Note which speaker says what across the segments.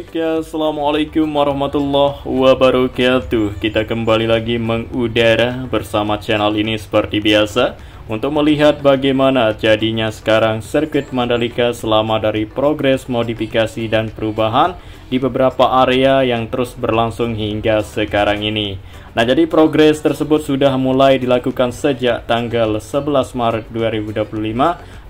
Speaker 1: Baik ya, Assalamualaikum warahmatullahi wabarakatuh. Kita kembali lagi mengudara bersama channel ini seperti biasa untuk melihat bagaimana jadinya sekarang sirkuit Mandalika selama dari progres modifikasi dan perubahan di beberapa area yang terus berlangsung hingga sekarang ini. Nah, jadi progres tersebut sudah mulai dilakukan sejak tanggal 11 Maret 2025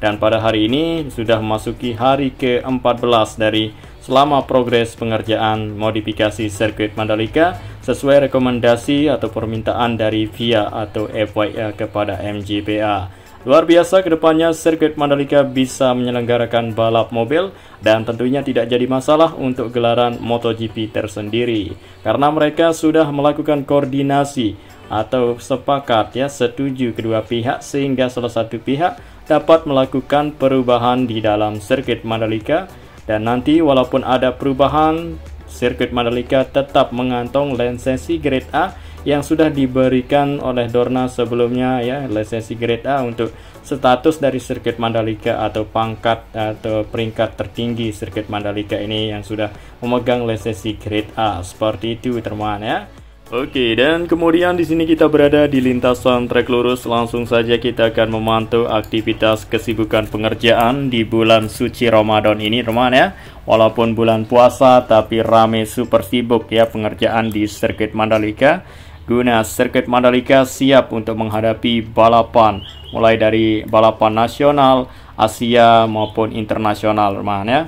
Speaker 1: dan pada hari ini sudah memasuki hari ke-14 dari selama progres pengerjaan modifikasi sirkuit Mandalika sesuai rekomendasi atau permintaan dari FIA atau FYA kepada MGPA. Luar biasa, kedepannya sirkuit Mandalika bisa menyelenggarakan balap mobil dan tentunya tidak jadi masalah untuk gelaran MotoGP tersendiri karena mereka sudah melakukan koordinasi atau sepakat ya, setuju kedua pihak sehingga salah satu pihak dapat melakukan perubahan di dalam sirkuit Mandalika. Dan nanti walaupun ada perubahan, sirkuit Mandalika tetap mengantong lisensi grade A yang sudah diberikan oleh Dorna sebelumnya ya, lisensi grade A untuk status dari sirkuit Mandalika atau pangkat atau peringkat tertinggi sirkuit Mandalika ini yang sudah memegang lisensi grade A. Seperti itu teman ya. Oke, dan kemudian di sini kita berada di lintasan trek lurus. Langsung saja kita akan memantau aktivitas kesibukan pengerjaan di bulan suci Ramadan ini, teman ya. Walaupun bulan puasa, tapi rame super sibuk ya pengerjaan di sirkuit Mandalika. Guna sirkuit Mandalika siap untuk menghadapi balapan, mulai dari balapan nasional, Asia maupun internasional, teman ya.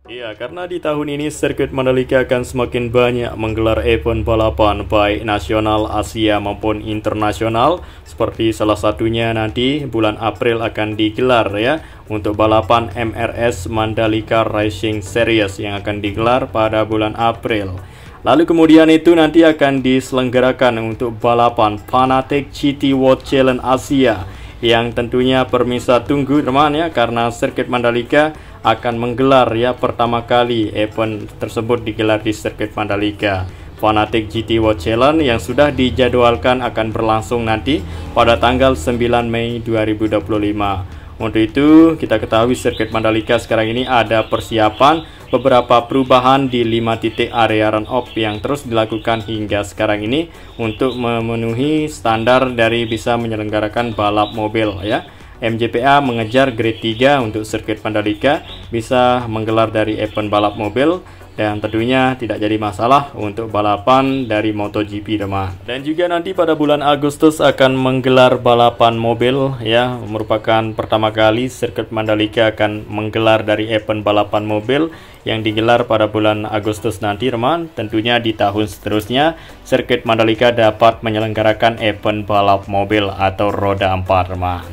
Speaker 1: Iya, karena di tahun ini sirkuit Mandalika akan semakin banyak menggelar event balapan baik nasional, Asia maupun internasional. Seperti salah satunya nanti bulan April akan digelar ya untuk balapan MRS Mandalika Racing Series yang akan digelar pada bulan April. Lalu kemudian itu nanti akan diselenggarakan untuk balapan Fanatec GT World Challenge Asia yang tentunya permisa tunggu teman ya, karena sirkuit Mandalika akan menggelar ya pertama kali event tersebut digelar di sirkuit Mandalika. Fanatec GT World Challenge yang sudah dijadwalkan akan berlangsung nanti pada tanggal 9 Mei 2025. Untuk itu kita ketahui sirkuit Mandalika sekarang ini ada persiapan beberapa perubahan di 5 titik area run off yang terus dilakukan hingga sekarang ini untuk memenuhi standar dari bisa menyelenggarakan balap mobil ya. MGPA mengejar grade 3 untuk sirkuit Mandalika bisa menggelar dari event balap mobil dan tentunya tidak jadi masalah untuk balapan dari MotoGP teman. Dan juga nanti pada bulan Agustus akan menggelar balapan mobil ya, merupakan pertama kali sirkuit Mandalika akan menggelar dari event balapan mobil yang digelar pada bulan Agustus nanti teman. Tentunya di tahun seterusnya sirkuit Mandalika dapat menyelenggarakan event balap mobil atau roda 4 teman.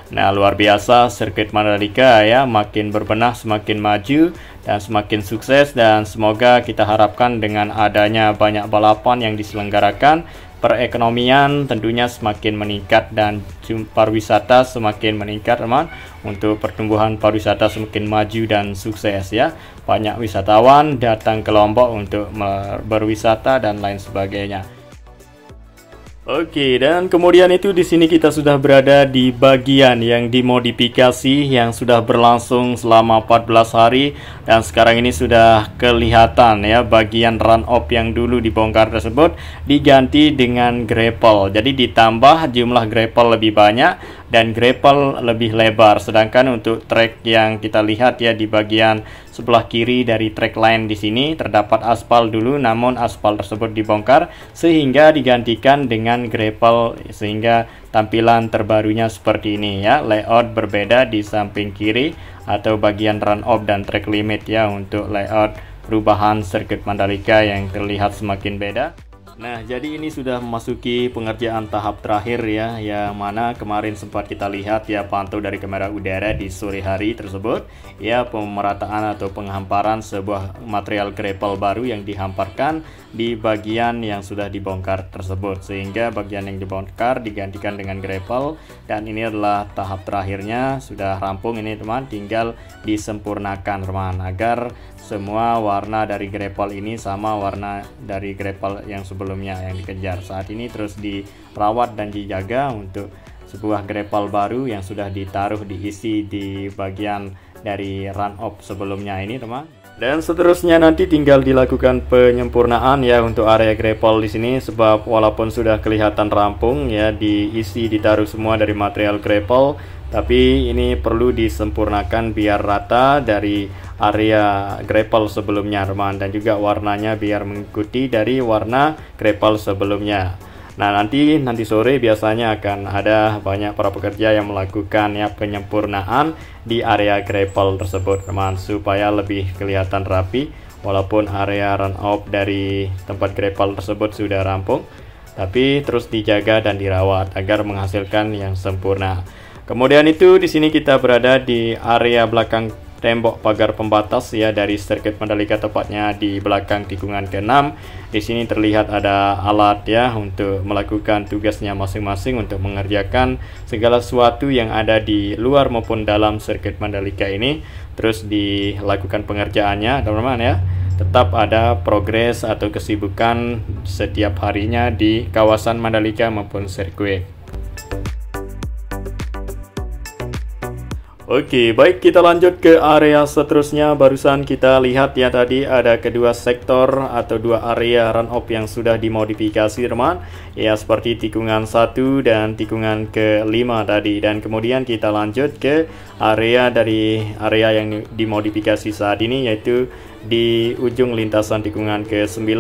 Speaker 1: Nah, luar biasa sirkuit Mandalika ya, makin berbenah semakin maju dan semakin sukses, dan semoga kita harapkan dengan adanya banyak balapan yang diselenggarakan, perekonomian tentunya semakin meningkat dan pariwisata semakin meningkat teman, untuk pertumbuhan pariwisata semakin maju dan sukses ya. Banyak wisatawan datang ke Lombok untuk berwisata dan lain sebagainya. Oke, dan kemudian itu di sini kita sudah berada di bagian yang dimodifikasi yang sudah berlangsung selama 14 hari dan sekarang ini sudah kelihatan ya bagian run off yang dulu dibongkar tersebut diganti dengan gravel. Jadi ditambah jumlah gravel lebih banyak dan gravel lebih lebar, sedangkan untuk trek yang kita lihat ya di bagian sebelah kiri dari trek line di sini terdapat aspal dulu, namun aspal tersebut dibongkar sehingga digantikan dengan gravel sehingga tampilan terbarunya seperti ini ya. Layout berbeda di samping kiri atau bagian run off dan track limit ya untuk layout perubahan sirkuit Mandalika yang terlihat semakin beda. Nah, jadi ini sudah memasuki pengerjaan tahap terakhir ya, yang mana kemarin sempat kita lihat ya pantau dari kamera udara di sore hari tersebut ya, pemerataan atau penghamparan sebuah material gravel baru yang dihamparkan di bagian yang sudah dibongkar tersebut, sehingga bagian yang dibongkar digantikan dengan gravel. Dan ini adalah tahap terakhirnya, sudah rampung ini teman, tinggal disempurnakan teman agar semua warna dari gravel ini sama warna dari gravel yang sebelumnya yang dikejar. Saat ini terus dirawat dan dijaga untuk sebuah gravel baru yang sudah ditaruh diisi di bagian dari run off sebelumnya ini teman. Dan seterusnya nanti tinggal dilakukan penyempurnaan ya untuk area grapple di sini, sebab walaupun sudah kelihatan rampung ya, diisi ditaruh semua dari material grapple, tapi ini perlu disempurnakan biar rata dari area grapple sebelumnya teman, dan juga warnanya biar mengikuti dari warna grapple sebelumnya. Nah nanti sore biasanya akan ada banyak para pekerja yang melakukan ya penyempurnaan di area grapple tersebut teman, supaya lebih kelihatan rapi. Walaupun area run off dari tempat grapple tersebut sudah rampung, tapi terus dijaga dan dirawat agar menghasilkan yang sempurna. Kemudian itu di sini kita berada di area belakang tembok pagar pembatas ya dari sirkuit Mandalika, tepatnya di belakang tikungan ke-6. Di sini terlihat ada alat ya untuk melakukan tugasnya masing-masing untuk mengerjakan segala sesuatu yang ada di luar maupun dalam sirkuit Mandalika ini. Terus dilakukan pengerjaannya teman-teman ya. Tetap ada progres atau kesibukan setiap harinya di kawasan Mandalika maupun sirkuit. Oke, baik, kita lanjut ke area seterusnya. Barusan kita lihat ya tadi ada kedua sektor atau dua area run off yang sudah dimodifikasi teman. Ya seperti tikungan 1 dan tikungan ke-5 tadi. Dan kemudian kita lanjut ke area yang dimodifikasi saat ini, yaitu di ujung lintasan tikungan ke-9,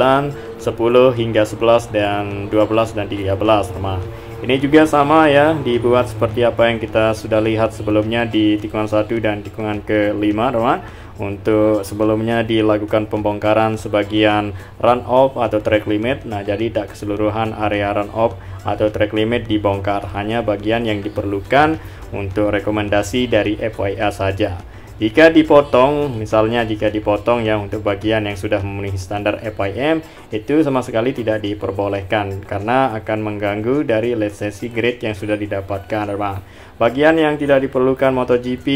Speaker 1: 10 hingga 11 dan 12 dan 13 teman. Ini juga sama ya, dibuat seperti apa yang kita sudah lihat sebelumnya di tikungan 1 dan tikungan ke-5 teman. Untuk sebelumnya dilakukan pembongkaran sebagian run off atau track limit. Nah jadi tak keseluruhan area run off atau track limit dibongkar, hanya bagian yang diperlukan untuk rekomendasi dari FIA saja. Jika dipotong, misalnya jika dipotong ya untuk bagian yang sudah memenuhi standar FIM, itu sama sekali tidak diperbolehkan karena akan mengganggu dari lisensi grade yang sudah didapatkan teman. Bagian yang tidak diperlukan MotoGP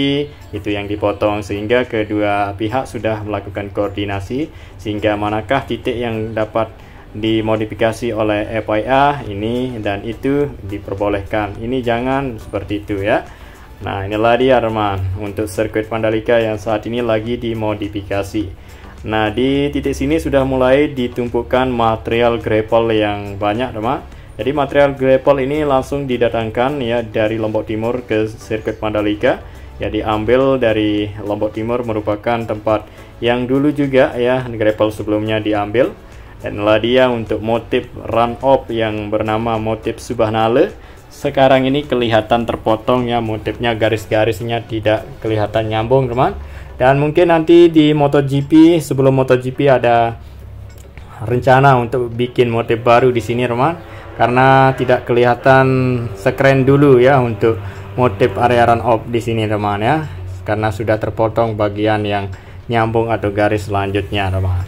Speaker 1: itu yang dipotong, sehingga kedua pihak sudah melakukan koordinasi sehingga manakah titik yang dapat dimodifikasi oleh FIA ini dan itu diperbolehkan. Ini jangan seperti itu ya. Nah inilah dia teman untuk sirkuit Mandalika yang saat ini lagi dimodifikasi. Nah di titik sini sudah mulai ditumpukan material grapple yang banyak teman. Jadi material grapple ini langsung didatangkan ya dari Lombok Timur ke sirkuit Mandalika. Ya diambil dari Lombok Timur, merupakan tempat yang dulu juga ya grapple sebelumnya diambil. Dan inilah dia untuk motif run off yang bernama motif Subhanallah. Sekarang ini kelihatan terpotong ya, motifnya garis-garisnya tidak kelihatan nyambung teman. Dan mungkin nanti di MotoGP, sebelum MotoGP ada rencana untuk bikin motif baru di sini teman, karena tidak kelihatan sekeren dulu ya untuk motif area run off di sini teman ya, karena sudah terpotong bagian yang nyambung atau garis selanjutnya teman.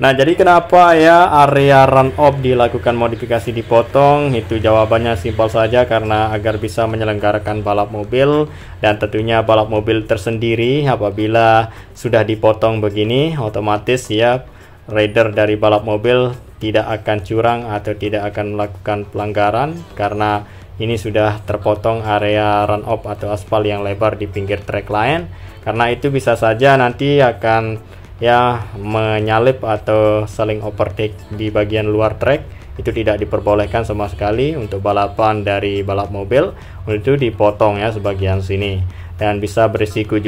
Speaker 1: Nah jadi kenapa ya area run off dilakukan modifikasi dipotong? Itu jawabannya simpel saja, karena agar bisa menyelenggarakan balap mobil, dan tentunya balap mobil tersendiri apabila sudah dipotong begini otomatis ya rider dari balap mobil tidak akan curang atau tidak akan melakukan pelanggaran, karena ini sudah terpotong area run off atau aspal yang lebar di pinggir trek lain. Karena itu bisa saja nanti akan ya menyalip atau saling overtake di bagian luar trek. Itu tidak diperbolehkan sama sekali untuk balapan dari balap mobil. Itu dipotong ya sebagian sini, dan bisa berisiko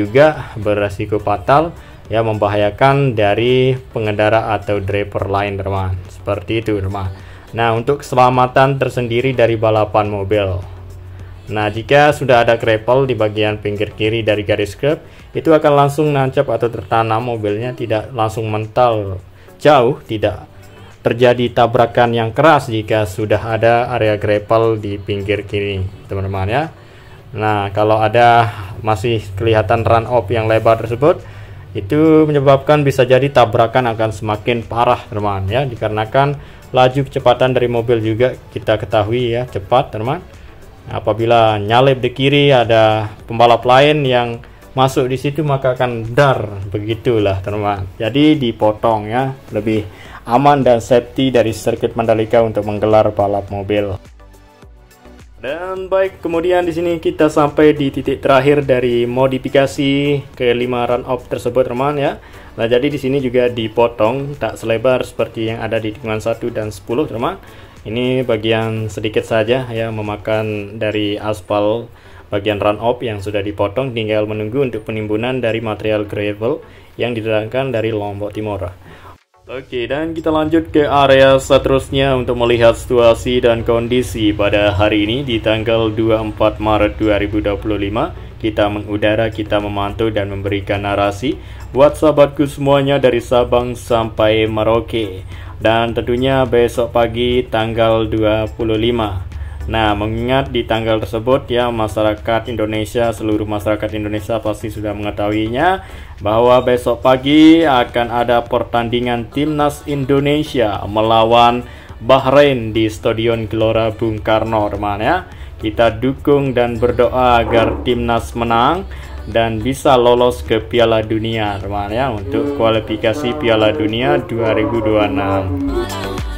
Speaker 1: fatal ya, membahayakan dari pengendara atau driver lain teman. Seperti itu teman. Nah untuk keselamatan tersendiri dari balapan mobil, nah jika sudah ada grapple di bagian pinggir kiri dari garis curb, itu akan langsung nancap atau tertanam mobilnya, tidak langsung mental jauh, tidak terjadi tabrakan yang keras jika sudah ada area grapple di pinggir kiri teman-teman ya. Nah kalau ada masih kelihatan run off yang lebar tersebut, itu menyebabkan bisa jadi tabrakan akan semakin parah teman ya, dikarenakan laju kecepatan dari mobil juga kita ketahui ya cepat teman. Apabila nyalip di kiri ada pembalap lain yang masuk di situ, maka akan dar, begitulah teman. Jadi dipotong ya, lebih aman dan safety dari sirkuit Mandalika untuk menggelar balap mobil. Dan baik, kemudian di sini kita sampai di titik terakhir dari modifikasi ke 5 run off tersebut, teman ya. Nah, jadi di sini juga dipotong tak selebar seperti yang ada di tikungan 1 dan 10, teman. Ini bagian sedikit saja ya, memakan dari aspal bagian run off yang sudah dipotong, tinggal menunggu untuk penimbunan dari material gravel yang didatangkan dari Lombok Timur. Oke, dan kita lanjut ke area seterusnya untuk melihat situasi dan kondisi pada hari ini di tanggal 24 Maret 2025. Kita mengudara, kita memantau dan memberikan narasi buat sahabatku semuanya dari Sabang sampai Merauke. Dan tentunya besok pagi tanggal 25. Nah, mengingat di tanggal tersebut ya, masyarakat Indonesia, seluruh masyarakat Indonesia pasti sudah mengetahuinya bahwa besok pagi akan ada pertandingan Timnas Indonesia melawan Bahrain di Stadion Gelora Bung Karno, teman ya. Kita dukung dan berdoa agar Timnas menang dan bisa lolos ke Piala Dunia, teman ya, untuk kualifikasi Piala Dunia 2026.